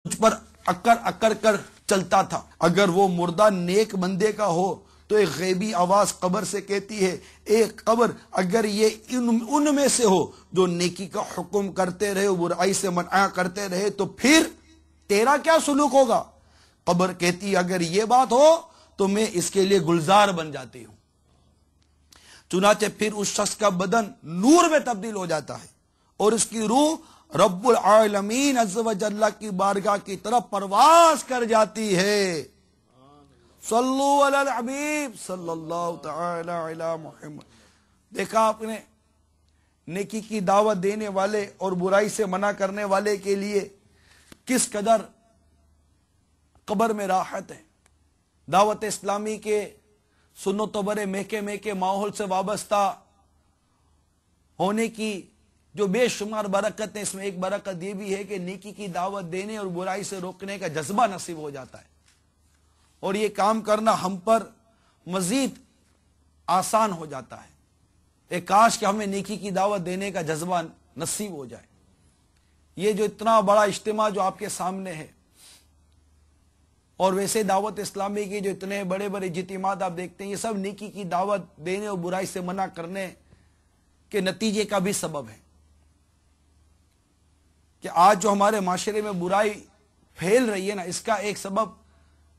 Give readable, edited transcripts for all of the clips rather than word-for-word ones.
مجھ پر اکڑ اکڑ کر چلتا تھا۔ اگر وہ مردہ نیک بندے کا ہو تو ایک غیبی آواز قبر سے کہتی ہے، اے قبر، اگر یہ ان میں سے ہو جو نیکی کا حکم کرتے رہے، برائی سے منع کرتے رہے، تو پھر تیرا کیا سلوک ہوگا؟ قبر کہتی اگر یہ بات ہو تو میں اس کے لیے گلزار بن جاتی ہوں۔ چنانچہ پھر اس شخص کا بدن نور میں تبدیل ہو جاتا ہے اور اس کی روح رب العالمین عز و جل کی بارگاہ کی طرف پرواز کر جاتی ہے۔ صلو علی الحبیب صلی اللہ تعالی علی محمد۔ دیکھا آپ نے نیکی کی دعوت دینے والے اور برائی سے منع کرنے والے کے لیے کس قدر قبر میں راحت ہے۔ دعوت اسلامی کے سنت و برے محکمے ماحول سے وابستہ ہونے کی جو بے شمار برکت ہے، اس میں ایک برکت یہ بھی ہے کہ نیکی کی دعوت دینے اور برائی سے روکنے کا جذبہ نصیب ہو جاتا ہے، اور یہ کام کرنا ہم پر مزید آسان ہو جاتا ہے۔ ایک کاش کہ ہمیں نیکی کی دعوت دینے کا جذبہ نصیب ہو جائے۔ یہ جو اتنا بڑا اجتماع جو آپ کے سامنے ہے، اور ویسے دعوت اسلامی کی جو اتنے بڑے بڑے اجتماعات آپ دیکھتے ہیں، یہ سب نیکی کی دعوت دینے اور برائی سے منع کرنے کے نتیجے کا بھی سبب ہے کہ آج جو ہمارے معاشرے میں برائی پھیل رہی ہے نا، اس کا ایک سبب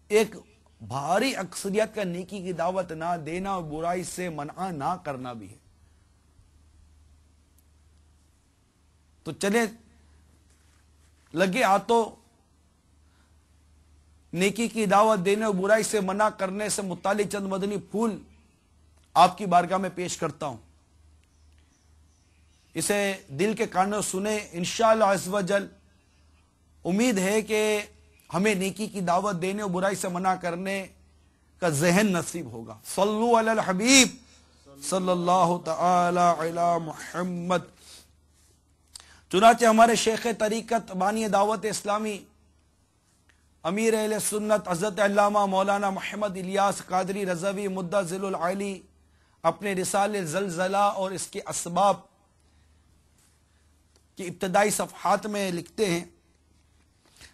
ایک بھاری اکثریت کا نیکی کی دعوت نہ دینا اور برائی سے منع نہ کرنا بھی ہے۔ تو چلے لگے ہاتھوں نیکی کی دعوت دینے اور برائی سے منع کرنے سے متعلق چند مدنی پھول آپ کی بارگاہ میں پیش کرتا ہوں۔ اسے دل کے کانوں سنیں، انشاءاللہ عز و جل امید ہے کہ ہمیں نیکی کی دعوت دینے اور برائی سے منع کرنے کا ذہن نصیب ہوگا۔ صلو علی الحبیب صلی اللہ تعالی علی محمد۔ چنانچہ ہمارے شیخ طریقت بانی دعوت اسلامی امیر اہل سنت حضرت علامہ مولانا محمد الیاس قادری رضوی مدہ ذل العالی اپنے رسالے زلزلہ اور اس کے اسباب کی ابتدائی صفحات میں لکھتے ہیں،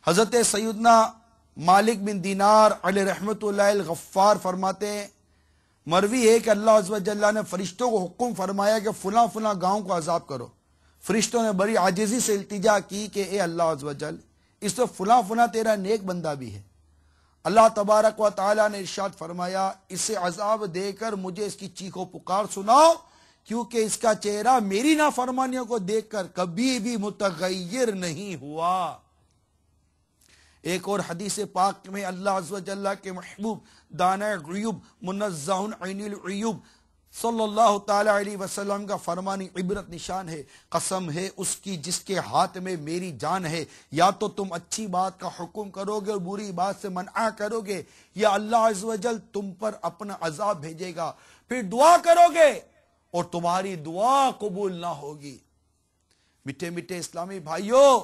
حضرت سیدنا مالک بن دینار علیہ رحمت اللہ الغفار فرماتے ہیں، مروی ہے کہ اللہ عز و جل نے فرشتوں کو حکم فرمایا کہ فلاں فلاں گاؤں کو عذاب کرو۔ فرشتوں نے بڑی عاجزی سے التجا کی کہ اے اللہ عز و جل، اس میں فلاں فلاں تیرا نیک بندہ بھی ہے۔ اللہ تبارک و تعالی نے ارشاد فرمایا، اسے عذاب دے کر مجھے اس کی چیخ و پکار سناؤ، کیونکہ اس کا چہرہ میری نافرمانیوں کو دیکھ کر کبھی بھی متغیر نہیں ہوا۔ ایک اور حدیث پاک میں اللہ عز و جل کے محبوب دانع غیوب منزہ عین العیوب صلی اللہ تعالی علیہ وسلم کا فرمانی عبرت نشان ہے، قسم ہے اس کی جس کے ہاتھ میں میری جان ہے، یا تو تم اچھی بات کا حکم کرو گے اور بری بات سے منع کرو گے، یا اللہ عز و جل تم پر اپنا عذاب بھیجے گا، پھر دعا کرو گے اور تمہاری دعا قبول نہ ہوگی۔ میٹھے میٹھے اسلامی بھائیوں،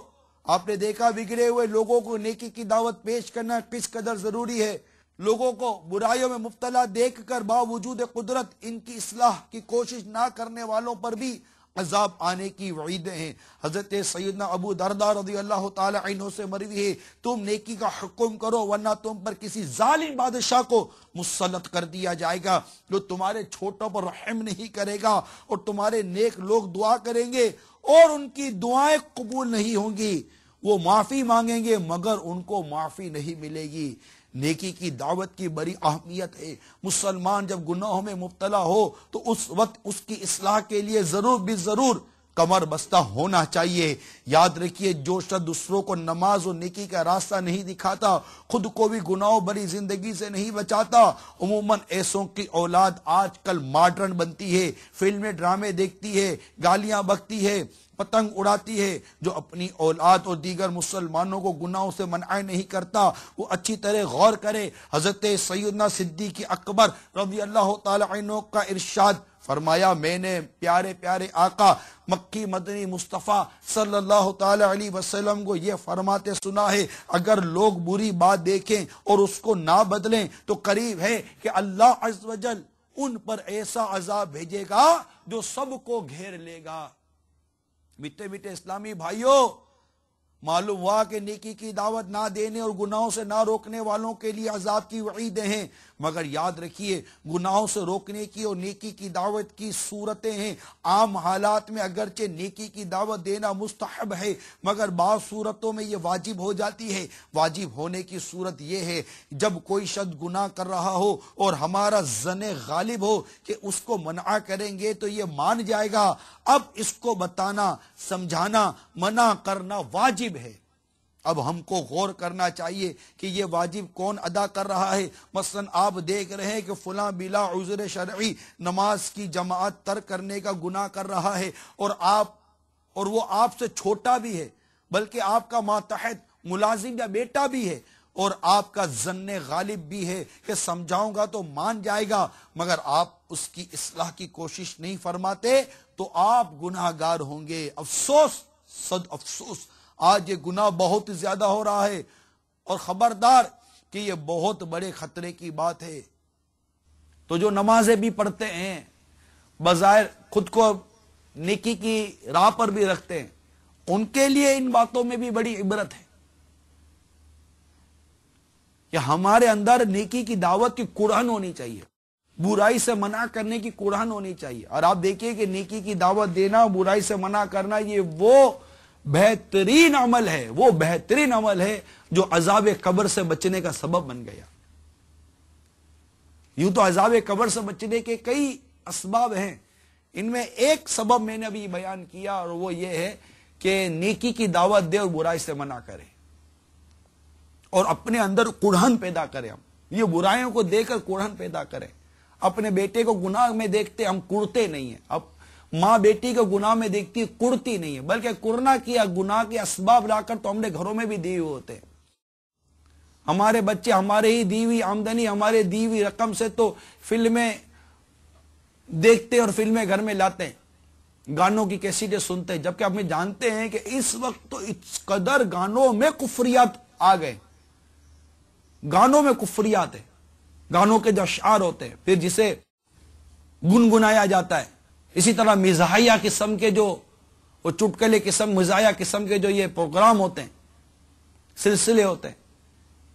آپ نے دیکھا بگڑے ہوئے لوگوں کو نیکی کی دعوت پیش کرنا کس قدر ضروری ہے۔ لوگوں کو برائیوں میں مبتلا دیکھ کر باوجود قدرت ان کی اصلاح کی کوشش نہ کرنے والوں پر بھی عذاب آنے کی وعیدیں ہیں۔ حضرت سیدنا ابو درداء رضی اللہ تعالی عنہ سے مروی ہے، تم نیکی کا حکم کرو ورنہ تم پر کسی ظالم بادشاہ کو مسلط کر دیا جائے گا جو تمہارے چھوٹوں پر رحم نہیں کرے گا، اور تمہارے نیک لوگ دعا کریں گے اور ان کی دعائیں قبول نہیں ہوں گی، وہ معافی مانگیں گے مگر ان کو معافی نہیں ملے گی۔ نیکی کی دعوت کی بڑی اہمیت ہے۔ مسلمان جب گناہوں میں مبتلا ہو تو اس وقت اس کی اصلاح کے لیے ضرور بھی ضرور کمر بستہ ہونا چاہیے۔ یاد رکھیے، جو شخص دوسروں کو نماز و نیکی کا راستہ نہیں دکھاتا، خود کو بھی گناہوں بری زندگی سے نہیں بچاتا۔ عموماً ایسوں کی اولاد آج کل ماڈرن بنتی ہے، فلمیں ڈرامے دیکھتی ہے، گالیاں بکتی ہے، پتنگ اڑاتی ہے۔ جو اپنی اولاد اور دیگر مسلمانوں کو گناہوں سے منع نہیں کرتا، وہ اچھی طرح غور کرے۔ حضرت سیدنا صدیق اکبر رضی اللہ تعالی عنہ کا ارشاد فرمایا، میں نے پیارے پیارے آقا مکی مدنی مصطفیٰ صلی اللہ تعالی علیہ وسلم کو یہ فرماتے سنا ہے، اگر لوگ بری بات دیکھیں اور اس کو نہ بدلیں تو قریب ہے کہ اللہ عز و جل ان پر ایسا عذاب بھیجے گا جو سب کو گھیر لے گا۔ میٹھے میٹھے اسلامی بھائیوں، معلوم ہوا کہ نیکی کی دعوت نہ دینے اور گناہوں سے نہ روکنے والوں کے لیے عذاب کی وعیدیں ہیں، مگر یاد رکھیے گناہوں سے روکنے کی اور نیکی کی دعوت کی صورتیں ہیں۔ عام حالات میں اگرچہ نیکی کی دعوت دینا مستحب ہے، مگر بعض صورتوں میں یہ واجب ہو جاتی ہے۔ واجب ہونے کی صورت یہ ہے جب کوئی شخص گناہ کر رہا ہو اور ہمارا ظن غالب ہو کہ اس کو منع کریں گے تو یہ مان جائے گا، اب اس کو بتانا، سمجھانا، منع کرنا واجب ہے۔ اب ہم کو غور کرنا چاہیے کہ یہ واجب کون ادا کر رہا ہے۔ مثلا آپ دیکھ رہے ہیں کہ فلاں بلا عذر شرعی نماز کی جماعت ترک کرنے کا گناہ کر رہا ہے، اور وہ آپ سے چھوٹا بھی ہے، بلکہ آپ کا ماتحت ملازم یا بیٹا بھی ہے، اور آپ کا ظن غالب بھی ہے کہ سمجھاؤں گا تو مان جائے گا، مگر آپ اس کی اصلاح کی کوشش نہیں فرماتے تو آپ گناہ گار ہوں گے۔ افسوس، صد افسوس، آج یہ گناہ بہت زیادہ ہو رہا ہے، اور خبردار کہ یہ بہت بڑے خطرے کی بات ہے۔ تو جو نمازیں بھی پڑھتے ہیں، بظاہر خود کو نیکی کی راہ پر بھی رکھتے ہیں، ان کے لیے ان باتوں میں بھی بڑی عبرت ہے کہ ہمارے اندر نیکی کی دعوت کی کڑھن ہونی چاہیے، برائی سے منع کرنے کی کڑھن ہونی چاہیے۔ اور آپ دیکھیے کہ نیکی کی دعوت دینا، برائی سے منع کرنا، یہ وہ بہترین عمل ہے، وہ بہترین عمل ہے جو عذاب قبر سے بچنے کا سبب بن گیا۔ یوں تو عذاب قبر سے بچنے کے کئی اسباب ہیں، ان میں ایک سبب میں نے ابھی بیان کیا، اور وہ یہ ہے کہ نیکی کی دعوت دے اور برائی سے منع کرے، اور اپنے اندر کڑھن پیدا کریں۔ ہم یہ برائیوں کو دیکھ کر کڑھن پیدا کریں۔ اپنے بیٹے کو گناہ میں دیکھتے ہم کڑتے نہیں ہیں، اب ماں بیٹی کو گناہ میں دیکھتی کڑتی نہیں ہے، بلکہ کڑنا کیا گناہ کے اسباب لا کر تو ہم نے گھروں میں بھی دیے ہوتے ہیں۔ ہمارے بچے ہمارے ہی دی ہوئی آمدنی، ہمارے دی ہوئی رقم سے تو فلمیں دیکھتے اور فلمیں گھر میں لاتے ہیں، گانوں کی کیسیٹیں سنتے ہیں، جبکہ ہمیں جانتے ہیں کہ اس وقت تو اس قدر گانوں میں کفریات آ گئے، گانوں میں کفریات ہے، گانوں کے جو اشعار ہوتے ہیں پھر جسے گنگنایا جاتا ہے، اسی طرح مزاحیہ قسم کے جو وہ چٹکلے قسم، مزاحیہ قسم کے جو یہ پروگرام ہوتے ہیں، سلسلے ہوتے ہیں،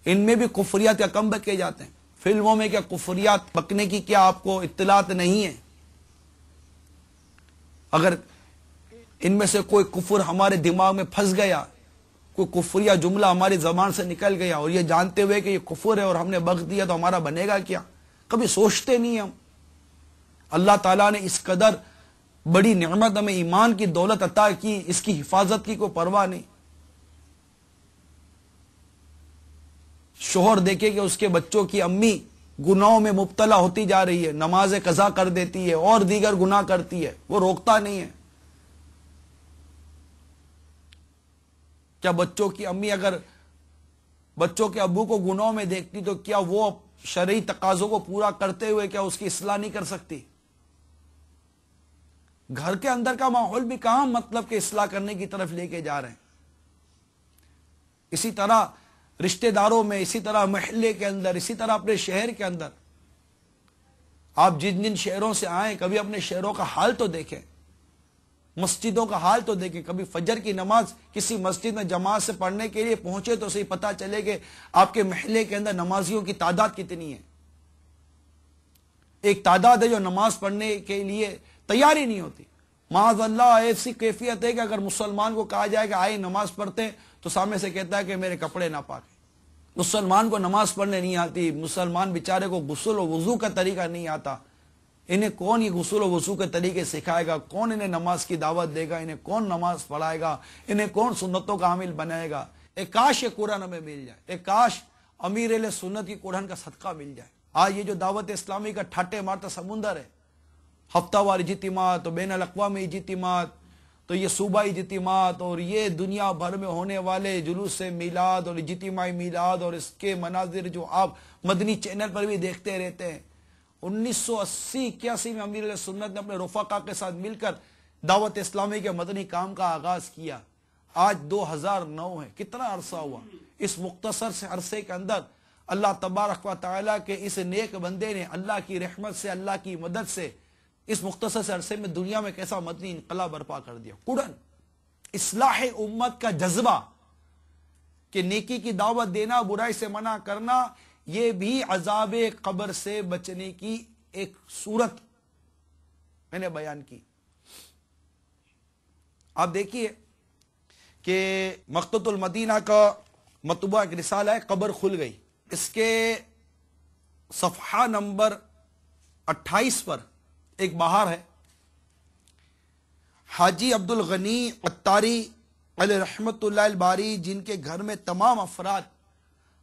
ان میں بھی کفریات کا کم بکے جاتے ہیں۔ فلموں میں کیا کفریات بکنے کی کیا آپ کو اطلاعات نہیں ہے؟ اگر ان میں سے کوئی کفر ہمارے دماغ میں پھنس گیا، کوئی کفریہ جملہ ہماری زبان سے نکل گیا، اور یہ جانتے ہوئے کہ یہ کفر ہے اور ہم نے بک دیا، تو ہمارا بنے گا کیا؟ کبھی سوچتے نہیں ہم۔ اللہ تعالیٰ نے اس قدر بڑی نعمت ہمیں ایمان کی دولت عطا کی، اس کی حفاظت کی کوئی پرواہ نہیں۔ شوہر دیکھے کہ اس کے بچوں کی امی گناہوں میں مبتلا ہوتی جا رہی ہے، نماز قضا کر دیتی ہے اور دیگر گناہ کرتی ہے، وہ روکتا نہیں ہے۔ کیا بچوں کی امی اگر بچوں کے ابو کو گناہوں میں دیکھتی تو کیا وہ شرعی تقاضوں کو پورا کرتے ہوئے کیا اس کی اصلاح نہیں کر سکتی؟ گھر کے اندر کا ماحول بھی کہاں مطلب کہ اصلاح کرنے کی طرف لے کے جا رہے ہیں۔ اسی طرح رشتہ داروں میں، اسی طرح محلے کے اندر، اسی طرح اپنے شہر کے اندر، آپ جن جن شہروں سے آئیں کبھی اپنے شہروں کا حال تو دیکھیں، مسجدوں کا حال تو دیکھیں۔ کبھی فجر کی نماز کسی مسجد میں جماعت سے پڑھنے کے لیے پہنچے تو صحیح پتہ چلے کہ آپ کے محلے کے اندر نمازیوں کی تعداد کتنی ہے۔ ایک تعداد ہے جو نماز پڑھنے کے لیے تیار ہی نہیں ہوتی۔ معاذ اللہ ایسی کیفیت ہے کہ اگر مسلمان کو کہا جائے کہ آئے نماز پڑھتے ہیں تو سامنے سے کہتا ہے کہ میرے کپڑے ناپاک ہیں۔ مسلمان کو نماز پڑھنے نہیں آتی، مسلمان بیچارے کو غسل و وضو کا طریقہ نہیں آتا، انہیں کون یہ غسل و وضو کے طریقے سکھائے گا؟ کون انہیں نماز کی دعوت دے گا؟ انہیں کون نماز پڑھائے گا؟ انہیں کون سنتوں کا عامل بنائے گا؟ ایک کاش یہ قرآن ہمیں مل جائے، ایک کاش امیر اہل سنت کی قرآن کا صدقہ مل جائے۔ آج یہ جو دعوت اسلامی کا ٹھاٹے مارتا سمندر ہے، ہفتہ وار اجتماعات، بین الاقوامی اجتماعات، تو یہ صوبائی اجتماعات، اور یہ دنیا بھر میں ہونے والے جلوس میلاد اور اجتماعی میلاد، اور اس کے مناظر جو آپ مدنی چینل پر بھی دیکھتے رہتے ہیں۔ 1980-81 میں امیر علیہ سنت نے اپنے رفقا کے ساتھ مل کر دعوت اسلامی کے مدنی کام کا آغاز کیا۔ آج 2009 ہے، کتنا عرصہ ہوا؟ اس مختصر سے عرصے کے اندر اللہ تبارک و تعالیٰ کے اس نیک بندے نے اللہ کی رحمت سے، اللہ کی مدد سے، اس مختصر سے عرصے میں دنیا میں کیسا مدنی انقلاب برپا کر دیا۔ قرآن اصلاح امت کا جذبہ کہ نیکی کی دعوت دینا، برائی سے منع کرنا، یہ بھی عذاب قبر سے بچنے کی ایک صورت میں نے بیان کی۔ آپ دیکھیے کہ مقتۃ المدینہ کا مطبوعہ ایک رسالہ ہے قبر کھل گئی، اس کے صفحہ نمبر 28 پر ایک بہار ہے، حاجی عبد الغنی عطاری علیہ رحمت اللہ الباری، جن کے گھر میں تمام افراد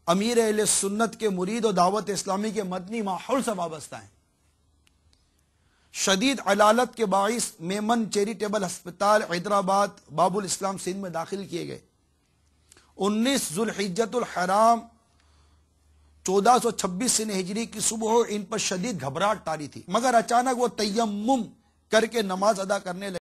امیر اہل سنت کے مرید و دعوت اسلامی کے مدنی ماحول سے وابستہ ہیں، شدید علالت کے باعث میمن چیریٹیبل ہسپتال حیدرآباد باب الاسلام سندھ میں داخل کیے گئے۔ 19 ذوالحجۃ الحرام 1426 سن ہجری کی صبح ان پر شدید گھبراہٹ طاری تھی، مگر اچانک وہ تیمم کر کے نماز ادا کرنے لگے۔